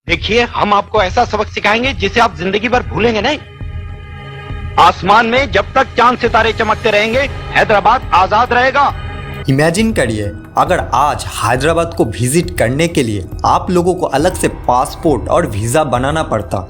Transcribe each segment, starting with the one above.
देखिए, हम आपको ऐसा सबक सिखाएंगे जिसे आप जिंदगी भर भूलेंगे नहीं। आसमान में जब तक चांद सितारे चमकते रहेंगे, हैदराबाद आजाद रहेगा। इमेजिन करिए, अगर आज हैदराबाद को विजिट करने के लिए आप लोगों को अलग से पासपोर्ट और वीज़ा बनाना पड़ता।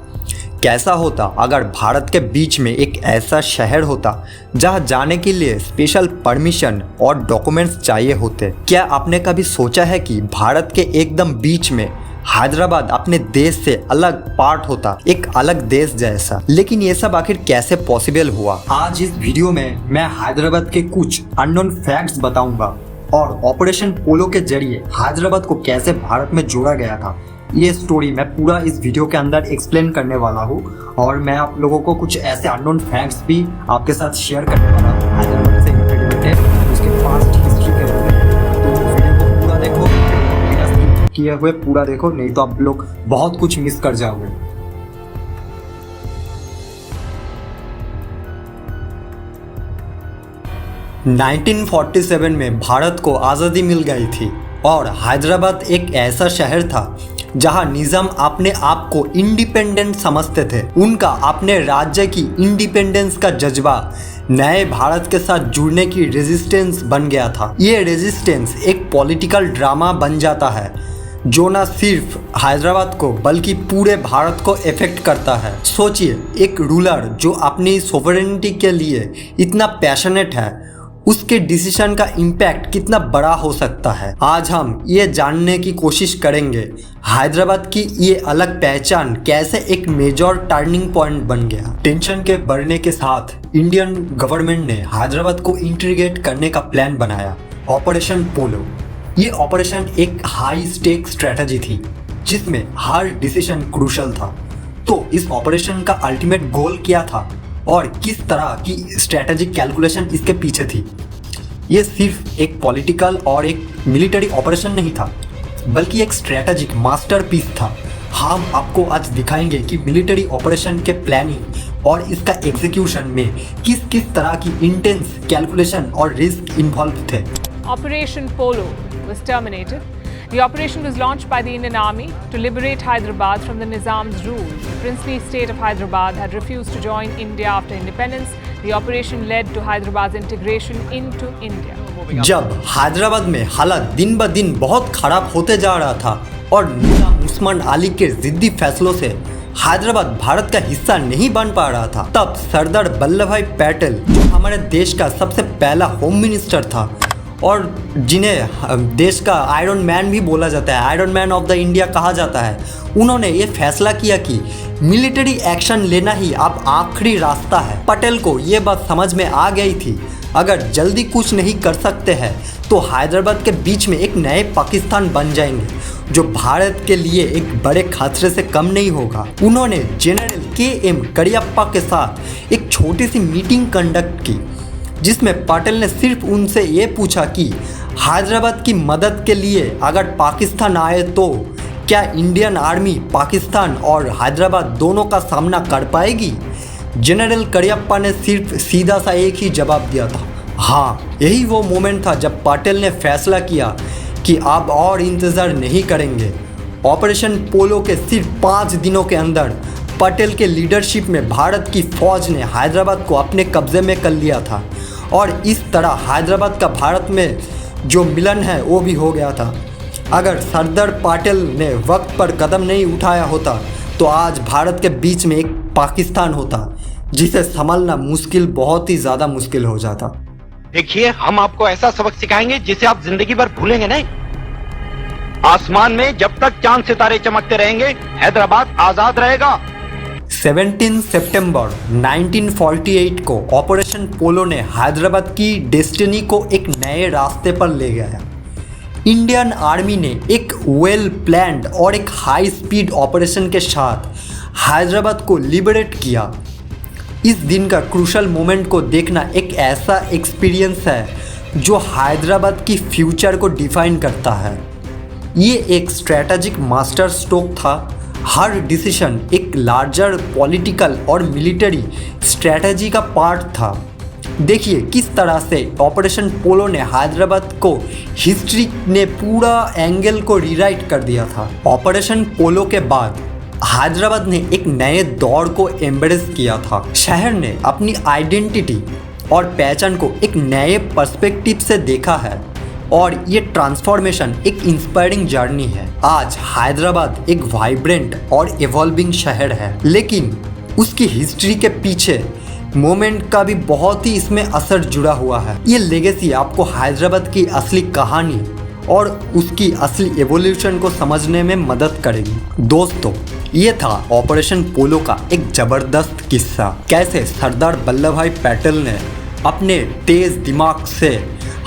कैसा होता अगर भारत के बीच में एक ऐसा शहर होता जहां जाने के लिए स्पेशल परमिशन और डॉक्यूमेंट्स चाहिए होते। क्या आपने कभी सोचा है कि भारत के एकदम बीच में हैदराबाद अपने देश से अलग पार्ट होता, एक अलग देश जैसा। लेकिन ये सब आखिर कैसे पॉसिबल हुआ? आज इस वीडियो में मैं हैदराबाद के कुछ अननोन फैक्ट्स बताऊंगा और ऑपरेशन पोलो के जरिए हैदराबाद को कैसे भारत में जोड़ा गया था। ये स्टोरी मैं पूरा इस वीडियो के अंदर एक्सप्लेन करने वाला हूँ और मैं आप लोगों को कुछ ऐसे अननोन फैक्ट्स भी आपके साथ शेयर करने वाला हूँ हैदराबाद से रिलेटेड, उसके पास्ट हिस्ट्री के बारे में। तो वीडियो को पूरा देखो, बिना स्किप किए हुए पूरा देखो, नहीं तो आप लोग बहुत कुछ मिस कर जाओगे। – 1947 में भारत को आज़ादी मिल गई थी और हैदराबाद एक ऐसा शहर था जहां निज़ाम अपने आप को इंडिपेंडेंट समझते थे। उनका अपने राज्य की इंडिपेंडेंस का जज्बा नए भारत के साथ जुड़ने की रेजिस्टेंस बन गया था। ये रेजिस्टेंस एक पॉलिटिकल ड्रामा बन जाता है जो न सिर्फ हैदराबाद को बल्कि पूरे भारत को इफेक्ट करता है। सोचिए, एक रूलर जो अपनी सोवरेनिटी के लिए इतना पैशनेट है, उसके डिसीजन का इम्पैक्ट कितना बड़ा हो सकता है। आज हम ये जानने की कोशिश करेंगे हैदराबाद की ये अलग पहचान कैसे एक मेजर टर्निंग पॉइंट बन गया। टेंशन के बढ़ने के साथ इंडियन गवर्नमेंट ने हैदराबाद को इंटीग्रेट करने का प्लान बनाया, ऑपरेशन पोलो। ये ऑपरेशन एक हाई स्टेक स्ट्रेटजी थी जिसमें हर डिसीजन क्रूशल था। तो इस ऑपरेशन का अल्टीमेट गोल क्या था और किस तरह की स्ट्रैटेजिक कैलकुलेशन इसके पीछे थी? ये सिर्फ एक पॉलिटिकल और एक मिलिट्री ऑपरेशन नहीं था, बल्कि एक स्ट्रैटेजिक मास्टरपीस था। हम आपको आज दिखाएंगे कि मिलिट्री ऑपरेशन के प्लानिंग और इसका एग्जीक्यूशन में किस किस तरह की इंटेंस कैलकुलेशन और रिस्क इन्वॉल्व थे। Operation Polo was terminated. The operation was launched by the Indian Army to liberate Hyderabad from the Nizam's rule. The princely state of Hyderabad had refused to join India after independence. The operation led to Hyderabad's integration into India. जब हैदराबाद में हालात दिन ब दिन बहुत खराब होते जा रहा था और निजाम उस्मान अली के जिद्दी फैसलों से हैदराबाद भारत का हिस्सा नहीं बन पा रहा था, तब सरदार वल्लभ भाई पटेल, जो हमारे देश का सबसे पहला होम मिनिस्टर था और जिन्हें देश का आयरन मैन भी बोला जाता है, iron man of the India कहा जाता है, उन्होंने ये फैसला किया कि मिलिट्री एक्शन लेना ही अब आखिरी रास्ता है। पटेल को ये बात समझ में आ गई थी, अगर जल्दी कुछ नहीं कर सकते हैं तो हैदराबाद के बीच में एक नए पाकिस्तान बन जाएंगे जो भारत के लिए एक बड़े खतरे से कम नहीं होगा। उन्होंने जनरल KM करियप्पा के साथ एक छोटी सी मीटिंग कंडक्ट की जिसमें पटेल ने सिर्फ उनसे ये पूछा कि हैदराबाद की मदद के लिए अगर पाकिस्तान आए तो क्या इंडियन आर्मी पाकिस्तान और हैदराबाद दोनों का सामना कर पाएगी। जनरल करियप्पा ने सिर्फ सीधा सा एक ही जवाब दिया था, हाँ। यही वो मोमेंट था जब पटेल ने फैसला किया कि अब और इंतज़ार नहीं करेंगे। ऑपरेशन पोलो के सिर्फ 5 दिनों के अंदर पटेल के लीडरशिप में भारत की फौज ने हैदराबाद को अपने कब्जे में कर लिया था और इस तरह हैदराबाद का भारत में जो मिलन है वो भी हो गया था। अगर सरदार पटेल ने वक्त पर कदम नहीं उठाया होता तो आज भारत के बीच में एक पाकिस्तान होता जिसे संभालना मुश्किल, बहुत ही ज़्यादा मुश्किल हो जाता। देखिए, हम आपको ऐसा सबक सिखाएंगे जिसे आप जिंदगी भर भूलेंगे नहीं। आसमान में जब तक चांद सितारे चमकते रहेंगे, हैदराबाद आजाद रहेगा। 17 सितंबर 1948 को ऑपरेशन पोलो ने हैदराबाद की डेस्टिनी को एक नए रास्ते पर ले गया। इंडियन आर्मी ने एक वेल प्लान्ड और एक हाई स्पीड ऑपरेशन के साथ हैदराबाद को लिबरेट किया। इस दिन का क्रूशल मोमेंट को देखना एक ऐसा एक्सपीरियंस है जो हैदराबाद की फ्यूचर को डिफाइन करता है। ये एक स्ट्रैटेजिक मास्टर स्ट्रोक था। हर डिसीजन एक लार्जर पॉलिटिकल और मिलिट्री स्ट्रैटेजी का पार्ट था। देखिए किस तरह से ऑपरेशन पोलो ने हैदराबाद को हिस्ट्री ने पूरा एंगल को रीराइट कर दिया था। ऑपरेशन पोलो के बाद हैदराबाद ने एक नए दौर को एम्ब्रेस किया था। शहर ने अपनी आइडेंटिटी और पहचान को एक नए पर्सपेक्टिव से देखा है और ये ट्रांसफॉर्मेशन एक इंस्पायरिंग जर्नी है। आज हैदराबाद एक वाइब्रेंट और इवॉल्विंग शहर है, लेकिन उसकी हिस्ट्री के पीछे मोमेंट का भी बहुत ही इसमें असर जुड़ा हुआ है। ये लेगेसी आपको हैदराबाद की असली कहानी और उसकी असली एवोल्यूशन को समझने में मदद करेगी। दोस्तों, ये था ऑपरेशन पोलो का एक ज़बरदस्त किस्सा। कैसे सरदार वल्लभ भाई पटेल ने अपने तेज दिमाग से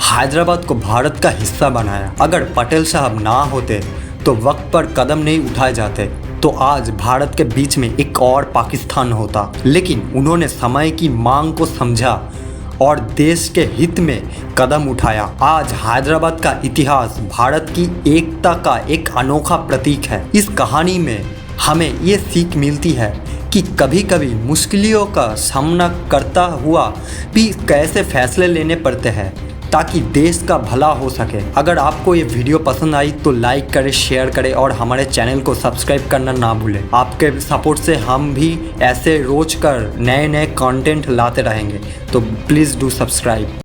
हैदराबाद को भारत का हिस्सा बनाया। अगर पटेल साहब ना होते तो वक्त पर कदम नहीं उठाए जाते तो आज भारत के बीच में एक और पाकिस्तान होता। लेकिन उन्होंने समय की मांग को समझा और देश के हित में कदम उठाया। आज हैदराबाद का इतिहास भारत की एकता का एक अनोखा प्रतीक है। इस कहानी में हमें ये सीख मिलती है कि कभी कभी मुश्किलों का सामना करता हुआ भी कैसे फैसले लेने पड़ते हैं ताकि देश का भला हो सके। अगर आपको ये वीडियो पसंद आई तो लाइक करें, शेयर करें और हमारे चैनल को सब्सक्राइब करना ना भूलें। आपके सपोर्ट से हम भी ऐसे रोज कर नए नए कंटेंट लाते रहेंगे, तो प्लीज़ डू सब्सक्राइब।